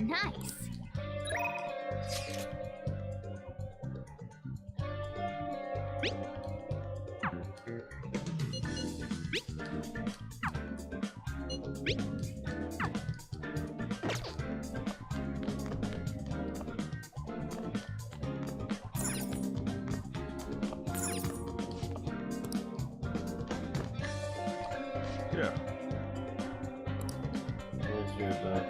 Nice. Yeah. Let's do that.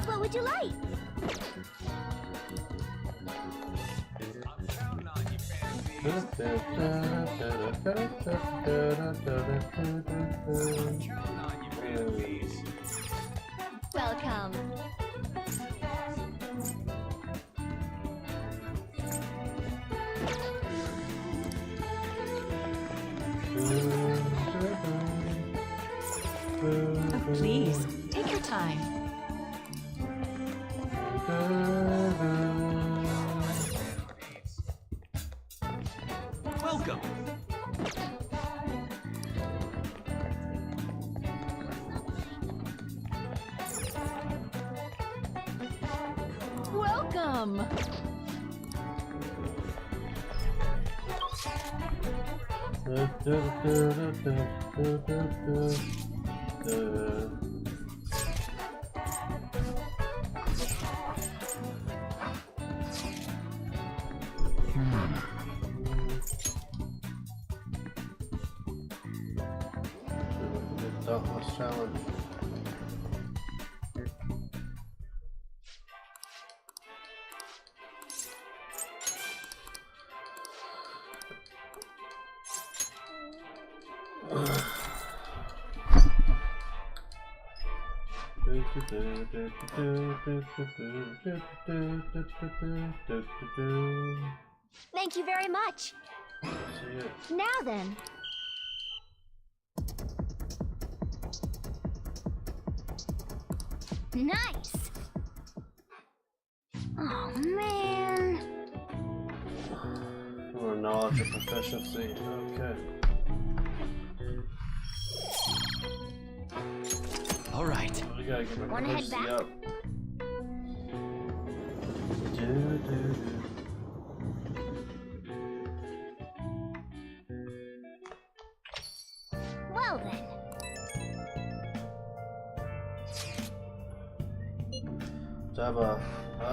What would you like? Welcome. Oh, please, take your time. Welcome. Welcome. Dauntless challenge. Thank you very much. See ya. Now then. Nice. Oh man. More knowledge and proficiency. Okay. All right. We gotta get my Wanna head proficiency back? up. Well then. Jabba, I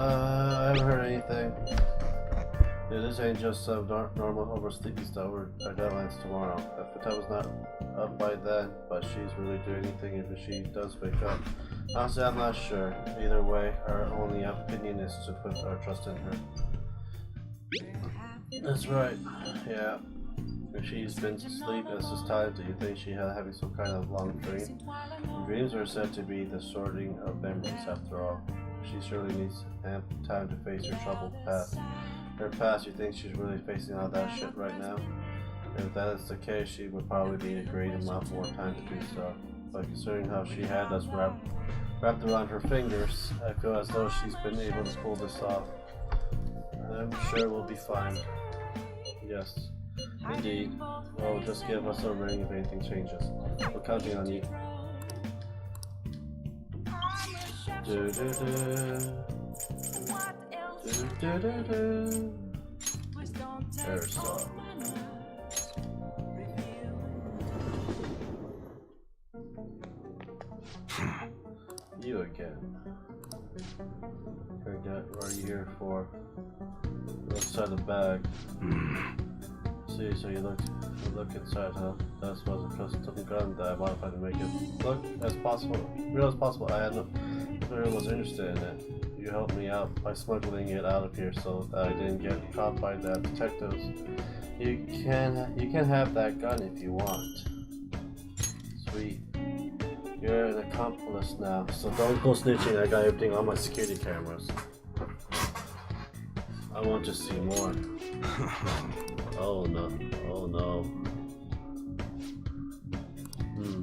haven't heard anything. Yeah, this ain't just some normal oversleepy stuff. Our deadline's tomorrow. If Futaba's not up by then, but she's really doing anything if she does wake up. Honestly, I'm not sure. Either way, our only opinion is to put our trust in her. That's right. Yeah. If she's been asleep as this time, do you think she had having some kind of long dream? Dreams are said to be the sorting of memories after all. She surely needs ample time to face her troubled past. Her past, you think she's really facing all that shit right now? If that is the case, she would probably need a great amount more time to do so. But considering how she had us wrapped around her fingers, I feel as though she's been able to pull this off. I'm sure we'll be fine. Yes, indeed. Well, just give us a ring if anything changes. We're counting on you. Do do do. Do do do do. There's song. You again. Forget what are you here for? Inside the bag. See, so you look inside, huh? That's was a custom gun that I modified to make it look as real as possible. I had no clear was interested in it. You helped me out by smuggling it out of here so that I didn't get caught by the detectives. You can have that gun if you want. Sweet. You're an accomplice now, so don't go snitching. I got everything on my security cameras. I want to see more. Oh no. Oh no.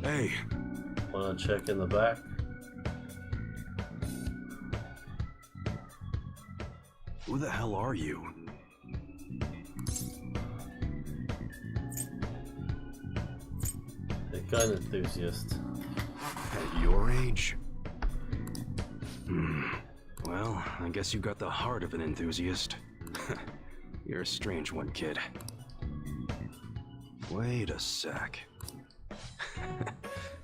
Hey. Wanna check in the back? Who the hell are you? A gun enthusiast. At your age? Well, I guess you got the heart of an enthusiast. You're a strange one, kid. Wait a sec.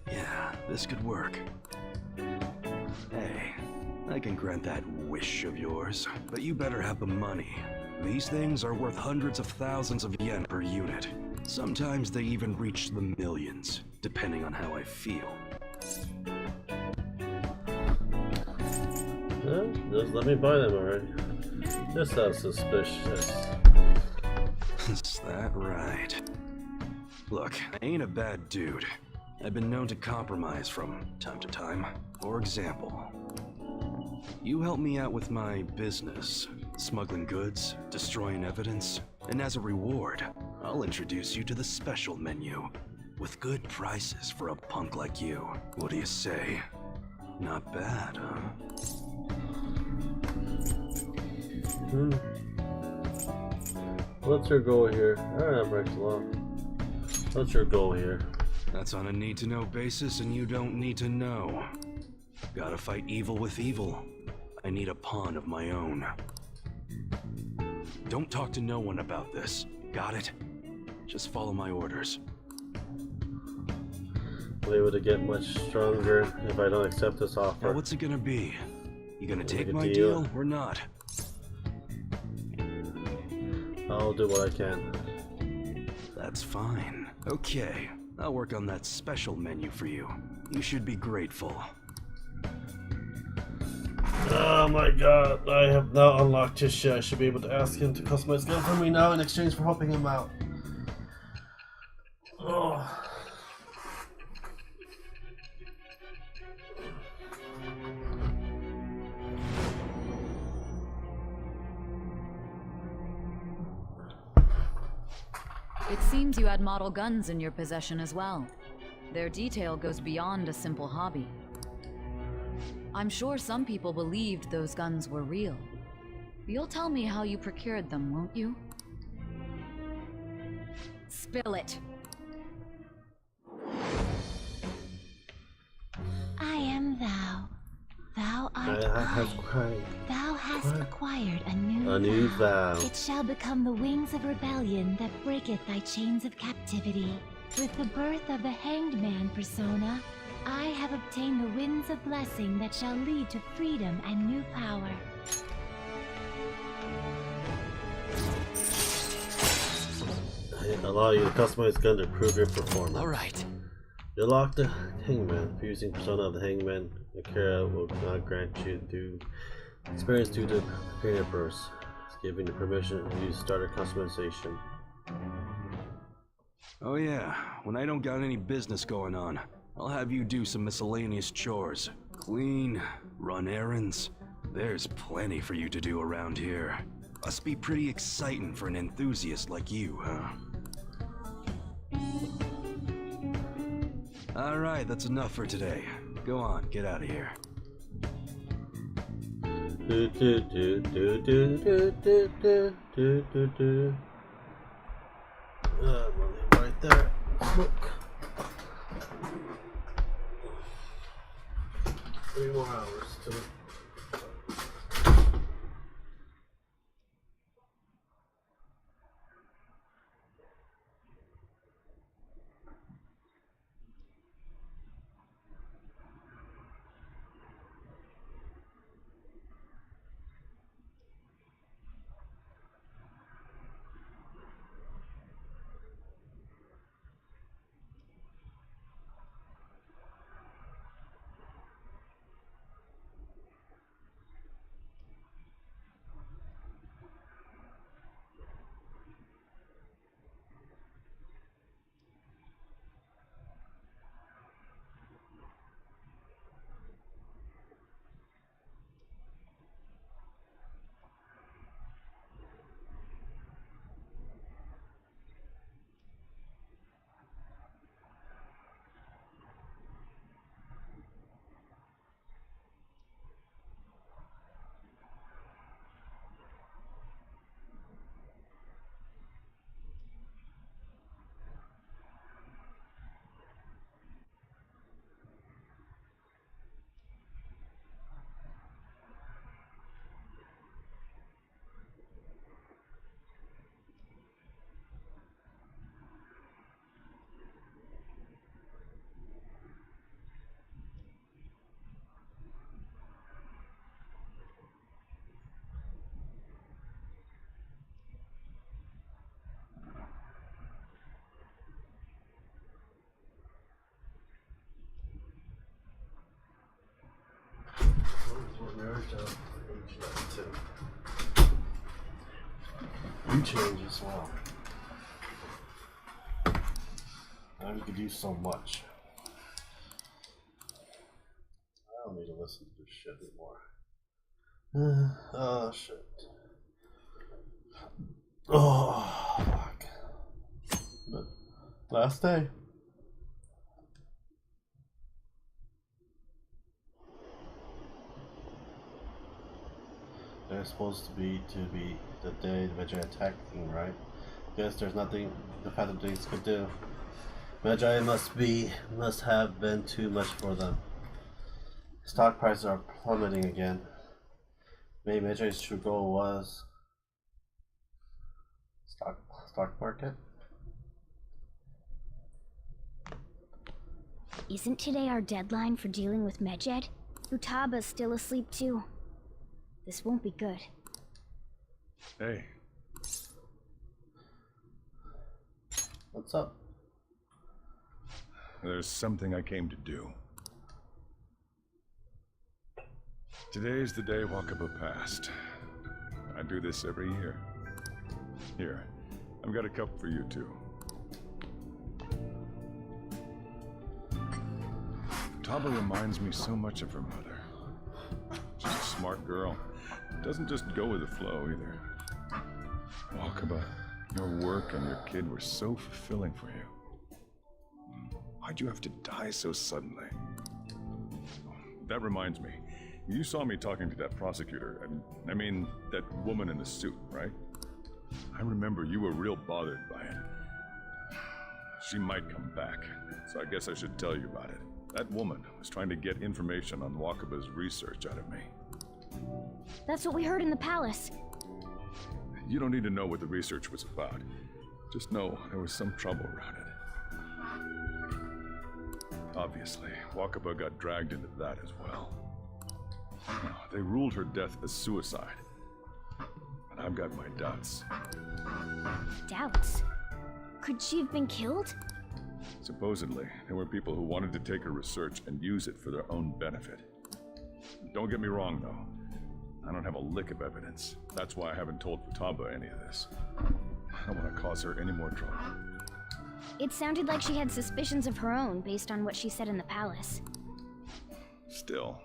Yeah, this could work. Hey, I can grant that wish of yours, but you better have the money. These things are worth hundreds of thousands of yen per unit. Sometimes they even reach the millions, depending on how I feel. Just let me buy them already. This sounds suspicious. Is that right? Look, I ain't a bad dude. I've been known to compromise from time to time. For example, you help me out with my business, smuggling goods, destroying evidence, and as a reward, I'll introduce you to the special menu, with good prices for a punk like you. What do you say? Not bad, huh? What's your goal here? Alright, Rexalon. What's your goal here? That's on a need-to-know basis, and you don't need to know. Gotta fight evil with evil. I need a pawn of my own. Don't talk to no one about this. Got it? Just follow my orders. Will be able to get much stronger if I don't accept this offer. Now what's it gonna be? You gonna take a my deal. deal or not? I'll do what I can. That's fine. Okay, I'll work on that special menu for you. You should be grateful. Oh my god, I have now unlocked his shit. I should be able to ask him to customize gun for me now in exchange for helping him out. Oh. It seems you had model guns in your possession as well. Their detail goes beyond a simple hobby. I'm sure some people believed those guns were real. You'll tell me how you procured them, won't you? Spill it. I am thou. Thou art Thou hast acquired a new vow. It shall become the wings of rebellion that breaketh thy chains of captivity. With the birth of the Hanged Man persona, I have obtained the winds of blessing that shall lead to freedom and new power. I allow you to customize gun to improve your performance. Alright. You lock the Hangman. Fusing persona of the Hangman Akira will not grant you experience due to creative burst. It's giving you permission to use starter customization. Oh yeah, when I don't got any business going on, I'll have you do some miscellaneous chores. Clean, run errands. There's plenty for you to do around here. Must be pretty exciting for an enthusiast like you, huh? Alright, that's enough for today. Go on, get out of here. Do do do do do do do do do do do. I'm gonna leave right there. Smoke. 3 more hours to it. You change as well. Now we could do so much. I don't need to listen to this shit anymore. Oh shit. Oh fuck. But last day. They're supposed to be the day the Magi attacked King, right? Guess there's nothing the Phantom Things could do. Magi must have been too much for them. Stock prices are plummeting again. Maybe Magi's true goal was stock market. Isn't today our deadline for dealing with Medjed? Futaba's still asleep too. This won't be good. Hey. What's up? There's something I came to do. Today's the day Wakaba passed. I do this every year. Here, I've got a cup for you too. Futaba reminds me so much of her mother. She's a smart girl. Doesn't just go with the flow either. Wakaba, your work and your kid were so fulfilling for you. Why'd you have to die so suddenly? That reminds me. You saw me talking to that prosecutor, and I mean, that woman in the suit, right? I remember you were real bothered by it. She might come back, so I guess I should tell you about it. That woman was trying to get information on Wakaba's research out of me. That's what we heard in the palace. You don't need to know what the research was about. Just know there was some trouble around it. Obviously, Wakaba got dragged into that as well. Now, they ruled her death as suicide. And I've got my doubts. Doubts? Could she have been killed? Supposedly, there were people who wanted to take her research and use it for their own benefit. Don't get me wrong, though. I don't have a lick of evidence. That's why I haven't told Futaba any of this. I don't want to cause her any more trouble. It sounded like she had suspicions of her own based on what she said in the palace. Still,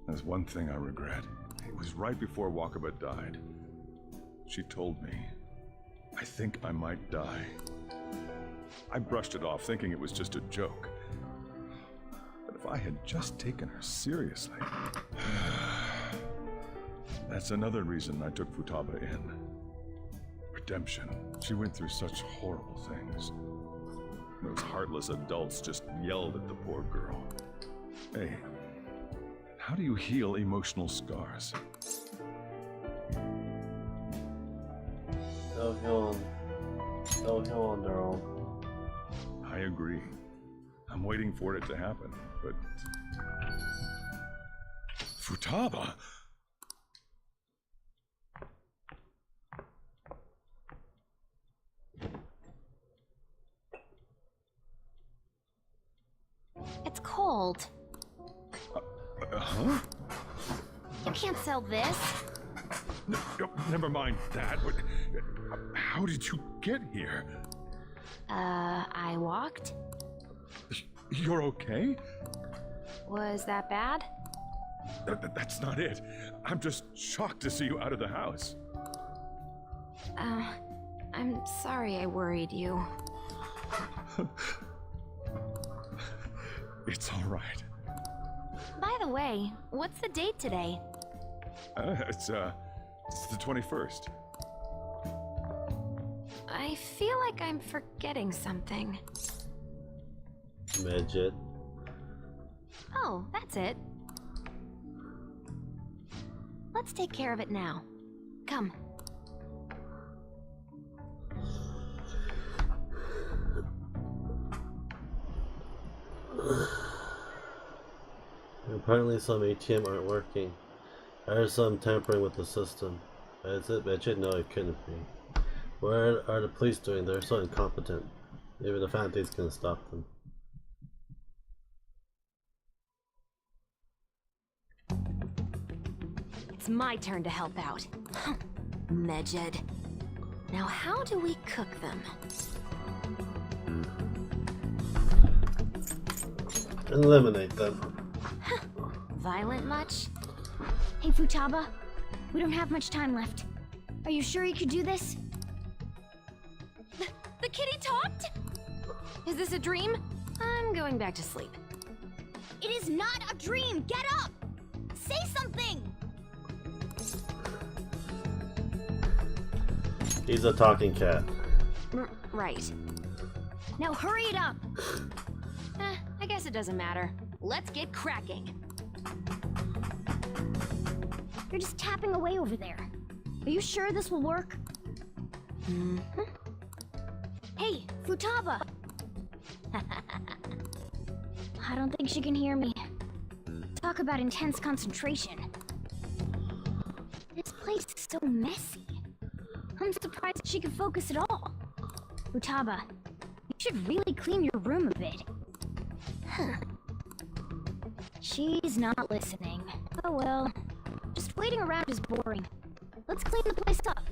there's one thing I regret. It was right before Wakaba died. She told me, I think I might die. I brushed it off, thinking it was just a joke. But if I had just taken her seriously... That's another reason I took Futaba in. Redemption. She went through such horrible things. Those heartless adults just yelled at the poor girl. Hey, how do you heal emotional scars? They'll heal on their own. I agree. I'm waiting for it to happen, but... Futaba? It's cold. Huh? You can't sell this. No, never mind that. How did you get here? I walked? You're okay? Was that bad? That's not it. I'm just shocked to see you out of the house. I'm sorry I worried you. It's all right. By the way, what's the date today? It's the 21st. I feel like I'm forgetting something. Midget. Oh, that's it. Let's take care of it now. Come. Apparently some ATM aren't working. There's some tampering with the system. Is it Midget? No, it couldn't be. What are the police doing? They're so incompetent. Even the Phantoms can stop them. It's my turn to help out. Medjed. Now how do we cook them? Eliminate them. Violent much? Hey, Futaba. We don't have much time left. Are you sure you could do this? The kitty talked? Is this a dream? I'm going back to sleep. It is not a dream! Get up! Say something! He's a talking cat. Right. Now hurry it up! I guess it doesn't matter. Let's get cracking. You're just tapping away over there. Are you sure this will work? Hey, Futaba! I don't think she can hear me. Talk about intense concentration. This place is so messy. I'm surprised she can focus at all. Futaba, you should really clean your room a bit. She's not listening. Oh well. Just waiting around is boring. Let's clean the place up.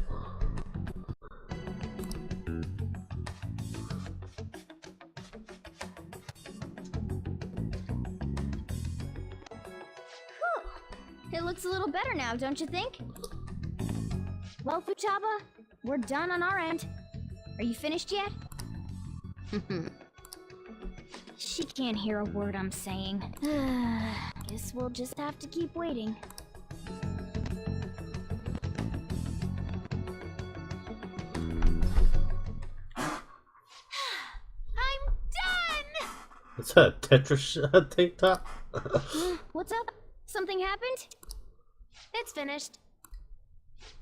It looks a little better now, don't you think? Well, Futaba, we're done on our end. Are you finished yet? She can't hear a word I'm saying. Guess we'll just have to keep waiting. I'm done! What's that, Tetris TikTok? What's up? Something happened? It's finished.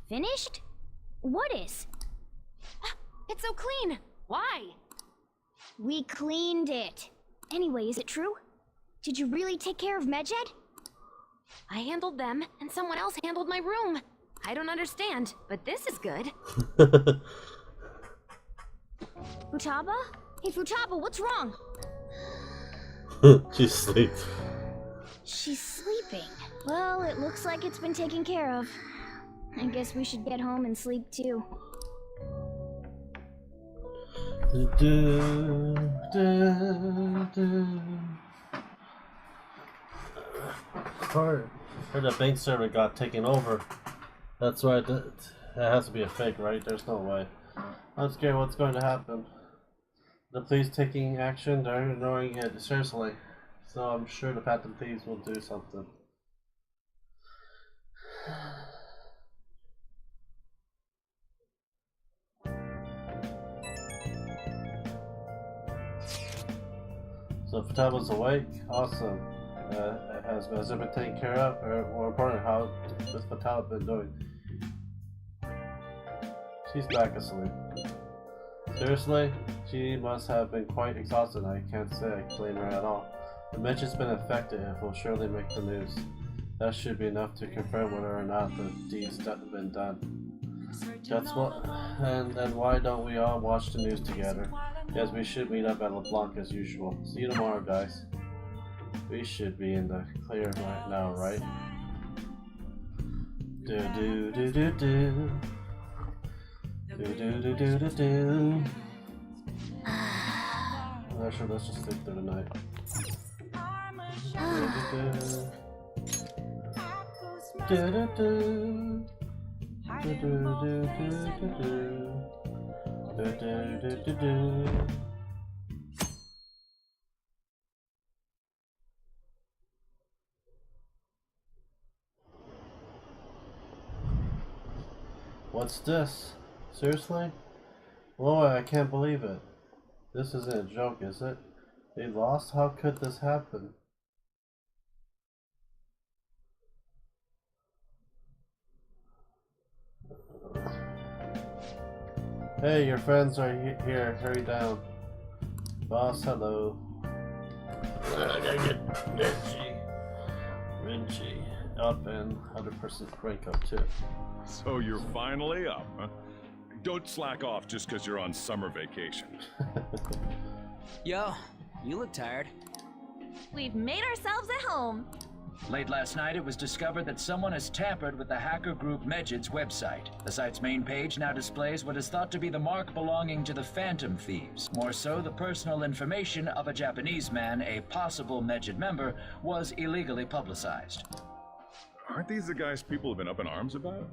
Finished? What is? It's so clean. Why? We cleaned it. Anyway, is it true? Did you really take care of Medjed? I handled them, and someone else handled my room. I don't understand, but this is good. Futaba? Hey, Futaba, what's wrong? She's asleep. She's sleeping. Well, it looks like it's been taken care of. I guess we should get home and sleep too. Heard the bank server got taken over. That's right. That has to be a fake, right? There's no way. I'm scared what's going to happen. The police taking action, they're ignoring it seriously. So I'm sure the Phantom Thieves will do something. So Futaba's awake? Awesome. Has it been taken care of? Or more important, how has Futaba been doing? She's back asleep. Seriously? She must have been quite exhausted. I can't say I blame her at all. The match has been affected and will surely make the news. That should be enough to confirm whether or not the deed's been done. That's what. And then why don't we all watch the news together? Yes, we should meet up at LeBlanc as usual. See you tomorrow, guys. We should be in the clear right now, right? Do do do do do. Do do do do do do. Actually, let's just sleep through the night. Do do do. Do do do do do do. Do do do do do. What's this? Seriously? Lord, I can't believe it. This isn't a joke, is it? They lost? How could this happen? Hey, your friends are here. Hurry down. Boss, hello. I gotta get Renji up and other person's break up too. So you're finally up, huh? Don't slack off just because you're on summer vacation. Yo, you look tired. We've made ourselves at home. Late last night, it was discovered that someone has tampered with the hacker group Medjid's website. The site's main page now displays what is thought to be the mark belonging to the Phantom Thieves. More so, the personal information of a Japanese man, a possible Medjid member, was illegally publicized. Aren't these the guys people have been up in arms about?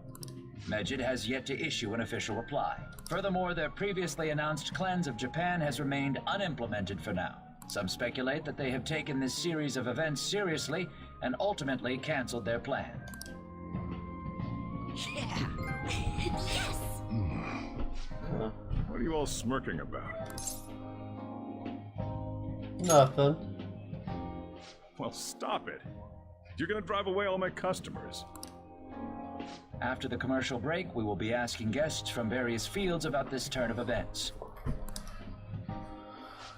Medjid has yet to issue an official reply. Furthermore, their previously announced cleanse of Japan has remained unimplemented for now. Some speculate that they have taken this series of events seriously and ultimately canceled their plan. Yeah. Yes! What are you all smirking about? Nothing. Well, stop it. You're gonna drive away all my customers. After the commercial break, we will be asking guests from various fields about this turn of events.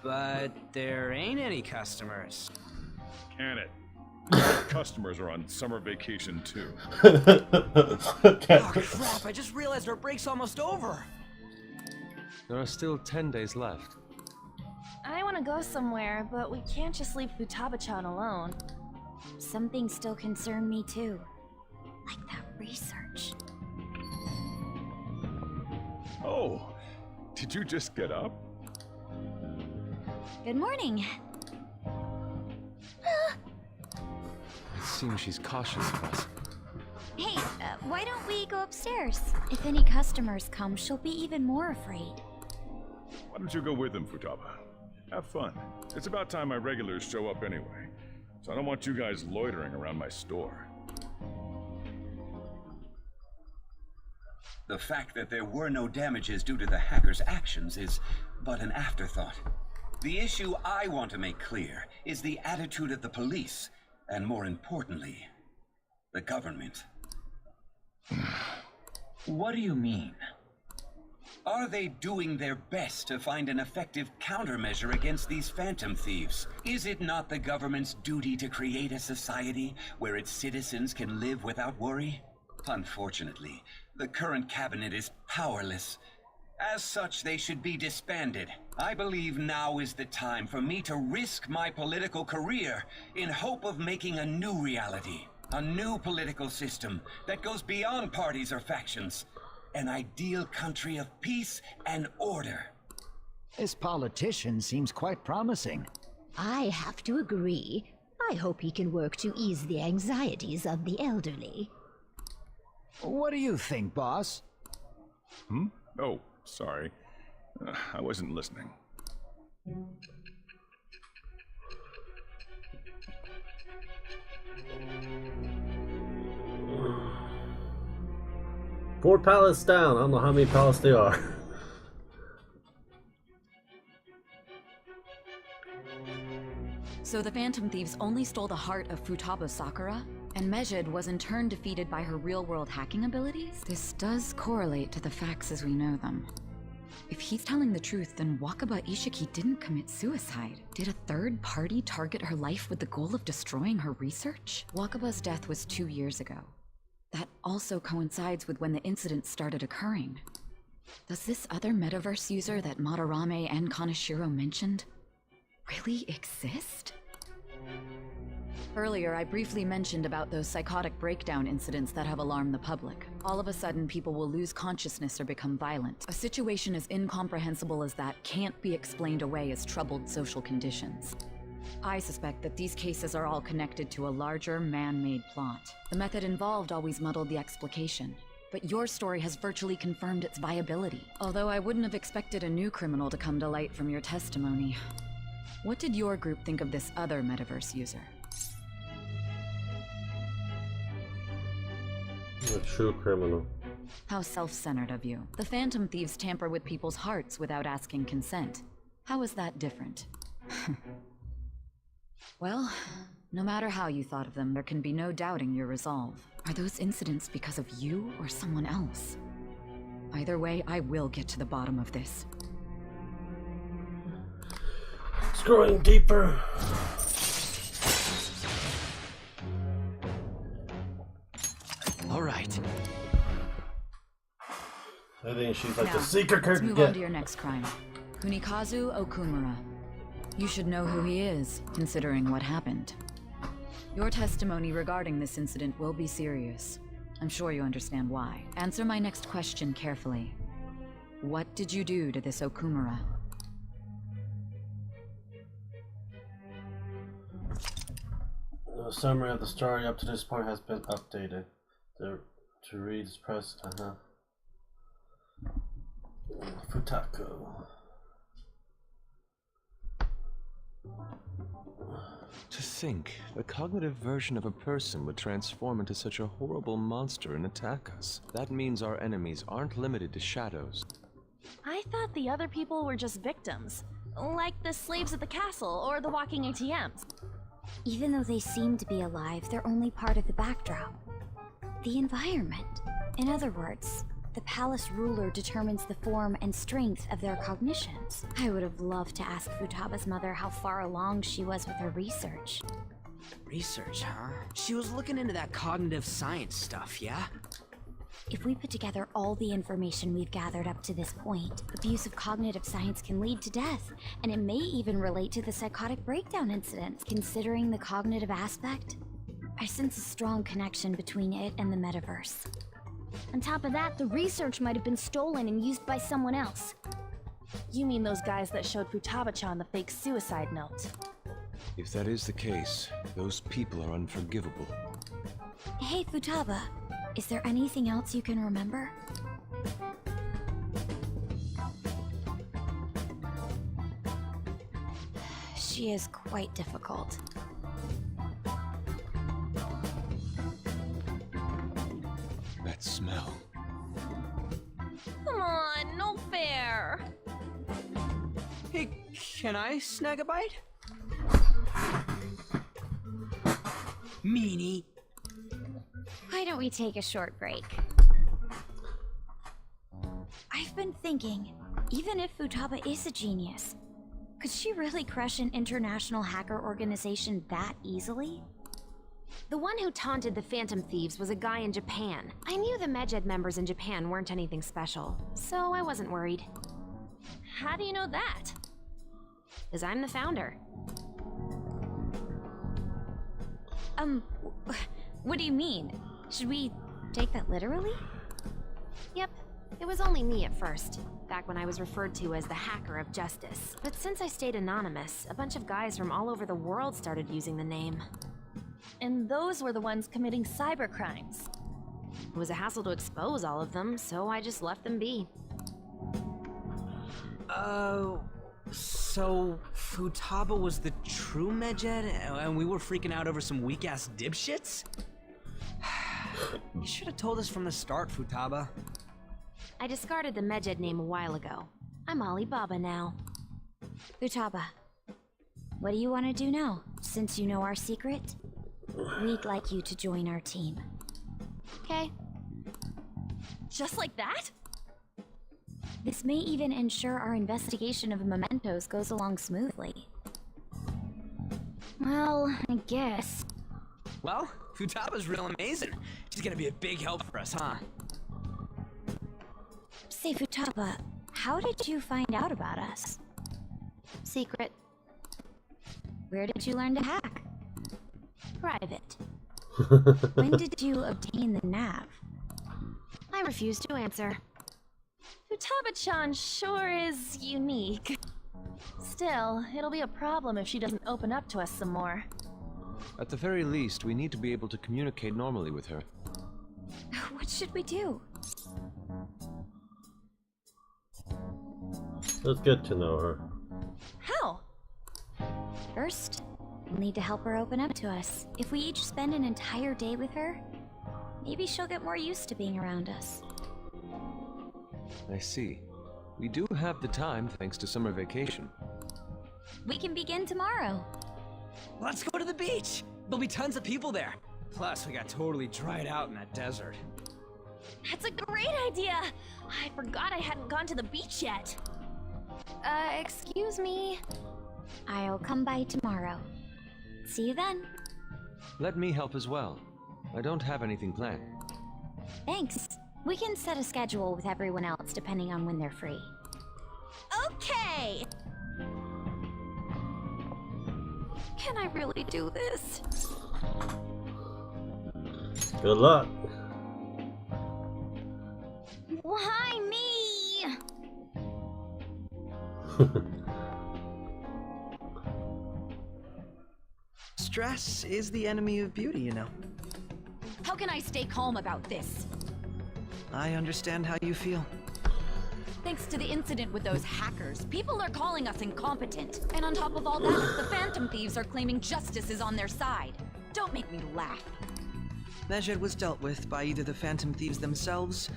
But there ain't any customers. Can it? Customers are on summer vacation too. Oh crap, I just realized our break's almost over. There are still 10 days left. I want to go somewhere, but we can't just leave Futaba-chan alone. Some things still concern me too. Like that research. Oh, did you just get up? Good morning. It seems she's cautious, boss. Hey, why don't we go upstairs? If any customers come, she'll be even more afraid. Why don't you go with them, Futaba? Have fun. It's about time my regulars show up anyway. So I don't want you guys loitering around my store. The fact that there were no damages due to the hackers' actions is but an afterthought. The issue I want to make clear is the attitude of the police, and more importantly, the government. What do you mean? Are they doing their best to find an effective countermeasure against these phantom thieves? Is it not the government's duty to create a society where its citizens can live without worry? Unfortunately, the current cabinet is powerless. As such, they should be disbanded. I believe now is the time for me to risk my political career in hope of making a new reality. A new political system that goes beyond parties or factions. An ideal country of peace and order. This politician seems quite promising. I have to agree. I hope he can work to ease the anxieties of the elderly. What do you think, boss? Oh, sorry. I wasn't listening. Four pallets down. I don't know how many pallets there are. So the Phantom Thieves only stole the heart of Futaba Sakura, and Medjid was in turn defeated by her real-world hacking abilities? This does correlate to the facts as we know them. If he's telling the truth, then Wakaba Ishiki didn't commit suicide. Did a third party target her life with the goal of destroying her research? Wakaba's death was 2 years ago. That also coincides with when the incident started occurring. Does this other metaverse user that Madarame and Kaneshiro mentioned really exist? Earlier, I briefly mentioned about those psychotic breakdown incidents that have alarmed the public. All of a sudden, people will lose consciousness or become violent. A situation as incomprehensible as that can't be explained away as troubled social conditions. I suspect that these cases are all connected to a larger, man-made plot. The method involved always muddled the explication, but your story has virtually confirmed its viability. Although I wouldn't have expected a new criminal to come to light from your testimony. What did your group think of this other metaverse user? A true criminal. How self-centered of you. The Phantom Thieves tamper with people's hearts without asking consent. How is that different? Well, no matter how you thought of them, there can be no doubting your resolve. Are those incidents because of you or someone else? Either way, I will get to the bottom of this. It's growing deeper. All right. I think she's like Now, the secret let's card to move on get. to your next crime. Kunikazu Okumura. You should know who he is, considering what happened. Your testimony regarding this incident will be serious. I'm sure you understand why. Answer my next question carefully. What did you do to this Okumura? The summary of the story up to this point has been updated. To read is press Futako. To think, a cognitive version of a person would transform into such a horrible monster and attack us. That means our enemies aren't limited to shadows. I thought the other people were just victims. Like the slaves at the castle or the walking ATMs. Even though they seem to be alive, they're only part of the backdrop. The environment. In other words, the palace ruler determines the form and strength of their cognitions. I would have loved to ask Futaba's mother how far along she was with her research. Research, huh? She was looking into that cognitive science stuff, yeah? If we put together all the information we've gathered up to this point, abuse of cognitive science can lead to death, and it may even relate to the psychotic breakdown incident. Considering the cognitive aspect, I sense a strong connection between it and the metaverse. On top of that, the research might have been stolen and used by someone else. You mean those guys that showed Futaba-chan the fake suicide note? If that is the case, those people are unforgivable. Hey, Futaba, is there anything else you can remember? She is quite difficult. That smell. Come on, no fair. Hey, can I snag a bite? Meanie. Why don't we take a short break? I've been thinking, even if Futaba is a genius, could she really crush an international hacker organization that easily? The one who taunted the Phantom Thieves was a guy in Japan. I knew the Medjed members in Japan weren't anything special, so I wasn't worried. How do you know that? Because I'm the founder. What do you mean? Should we take that literally? Yep, it was only me at first, back when I was referred to as the Hacker of Justice. But since I stayed anonymous, a bunch of guys from all over the world started using the name. And those were the ones committing cybercrimes. It was a hassle to expose all of them, so I just left them be. So Futaba was the true Medjed, and we were freaking out over some weak-ass dipshits? You should have told us from the start, Futaba. I discarded the Medjed name a while ago. I'm Alibaba now. Futaba, what do you want to do now? Since you know our secret, we'd like you to join our team. Okay. Just like that? This may even ensure our investigation of mementos goes along smoothly. Well, I guess. Well, Futaba's real amazing. She's gonna be a big help for us, huh? Say, Futaba, how did you find out about us? Secret. Where did you learn to hack? Private. When did you obtain the nav? I refuse to answer. Futaba-chan sure is unique. Still, it'll be a problem if she doesn't open up to us some more. At the very least, we need to be able to communicate normally with her. What should we do? Let's get to know her. How? First, we'll need to help her open up to us. If we each spend an entire day with her, maybe she'll get more used to being around us. I see. We do have the time thanks to summer vacation. We can begin tomorrow. Let's go to the beach! There'll be tons of people there. Plus, we got totally dried out in that desert. That's a great idea! I forgot I hadn't gone to the beach yet. Excuse me? I'll come by tomorrow. See you then. Let me help as well. I don't have anything planned. Thanks. We can set a schedule with everyone else depending on when they're free. Okay! Can I really do this? Good luck. Why me? Stress is the enemy of beauty, you know. How can I stay calm about this? I understand how you feel. Thanks to the incident with those hackers, people are calling us incompetent. And on top of all that, the Phantom Thieves are claiming justice is on their side. Don't make me laugh. Medjed was dealt with by either the Phantom Thieves themselves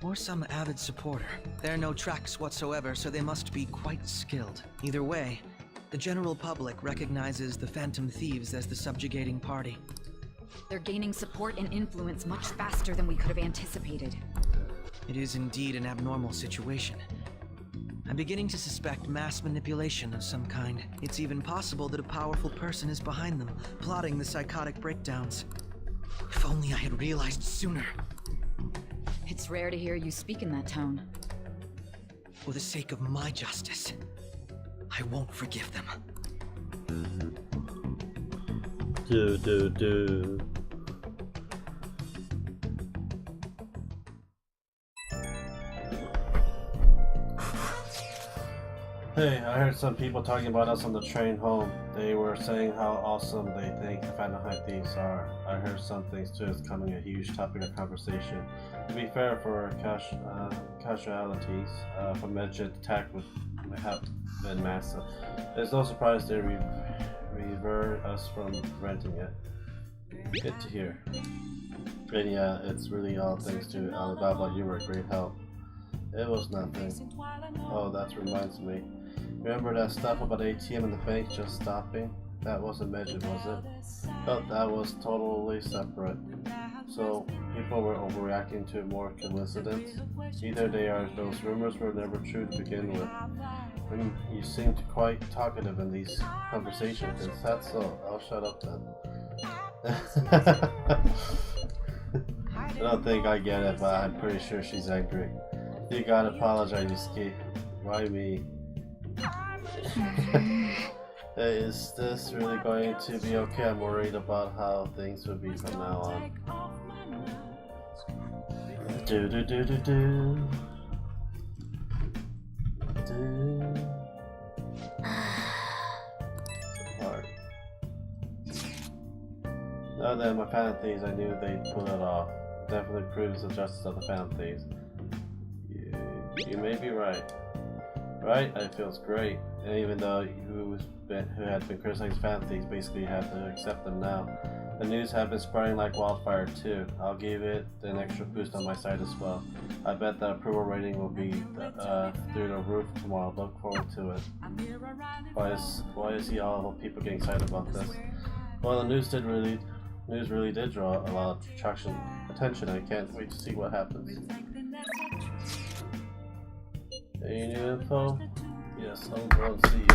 or some avid supporter. There are no tracks whatsoever, so they must be quite skilled. Either way, the general public recognizes the Phantom Thieves as the subjugating party. They're gaining support and influence much faster than we could have anticipated. It is indeed an abnormal situation. I'm beginning to suspect mass manipulation of some kind. It's even possible that a powerful person is behind them, plotting the psychotic breakdowns. If only I had realized sooner. It's rare to hear you speak in that tone. For the sake of my justice, I won't forgive them. Do. Hey, I heard some people talking about us on the train home. They were saying how awesome they think the Phantom Thieves are. I heard some things too. It's becoming a huge topic of conversation. To be fair, for casualties from Medjed attack would have been massive. It's no surprise they revert us from renting it. Good to hear. And yeah, it's really all thanks to Alibaba. You were a great help. It was nothing. Oh, that reminds me. Remember that stuff about ATM and the bank just stopping? That wasn't Medjed, was it? But that was totally separate. So people were overreacting to a more coincidence. Either those rumors were never true to begin with. You seemed quite talkative in these conversations. Is that so? I'll shut up then. I don't think I get it, but I'm pretty sure she's angry. You gotta apologize, Yusuke. Why me? Is this really going to be okay? I'm worried about how things will be from now on. Do. Hard. Now that my Phantom Thieves, I knew they'd pull it off. Definitely proves the justice of the Phantom Thieves. You may be right. Right? It feels great. And even though who had been criticizing Phantom Thieves basically had to accept them now. The news have been spreading like wildfire too. I'll give it an extra boost on my side as well. I bet the approval rating will be through the roof tomorrow. Look forward to it. Why is he all people getting excited about this? Well, the news really did draw a lot of attention. I can't wait to see what happens. Any new info? Yes, I'll go and see you.